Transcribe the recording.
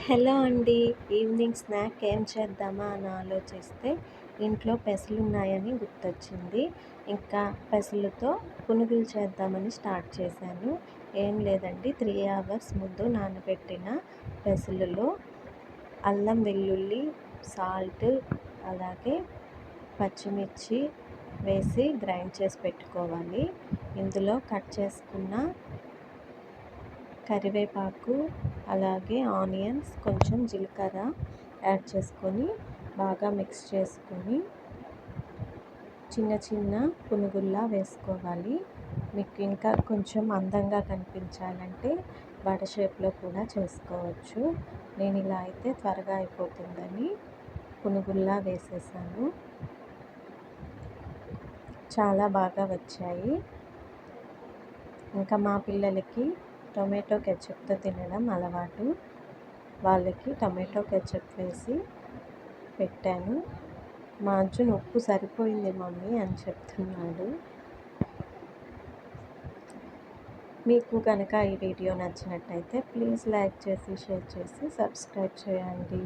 Hello అండి. Evening snack ఏం చేద్దామా అని ఆలోచిస్తే ఇంట్లో పెసలున్నాయని గుర్తొచ్చింది. ఇంకా పెసలతో పునుగులు చేద్దామని స్టార్ట్ చేశాను. ఏం లేదండి, 3 అవర్స్ ముందు నానబెట్టిన పెసలలో అల్లం వెల్లుల్లి, సాల్ట్, అలాగే పచ్చిమిర్చి వేసి గ్రైండ్ చేసి పెట్టుకోవాలి. ఇందులో కట్ చేసుకున్న కరివేపాకు, అలాగే ఆనియన్స్, కొంచెం జీలకర్ర యాడ్ చేసుకొని బాగా మిక్స్ చేసుకొని చిన్న చిన్న పునుగుల్లా వేసుకోవాలి. మీకు ఇంకా కొంచెం అందంగా కనిపించాలంటే వడ షేప్లో కూడా చేసుకోవచ్చు. నేను ఇలా అయితే త్వరగా అయిపోతుందని పునుగుల్లా వేసేసాను. చాలా బాగా వచ్చాయి. ఇంకా మా పిల్లలకి టొమాటో కెచప్తో తినడం అలవాటు. వాళ్ళకి టొమాటో కెచప్ వేసి పెట్టాను. మా అర్జున్ ఉప్పు సరిపోయింది మమ్మీ అని చెప్తున్నాడు. మీకు కనుక ఈ వీడియో నచ్చినట్టయితే ప్లీజ్ లైక్ చేసి, షేర్ చేసి, సబ్స్క్రైబ్ చేయండి.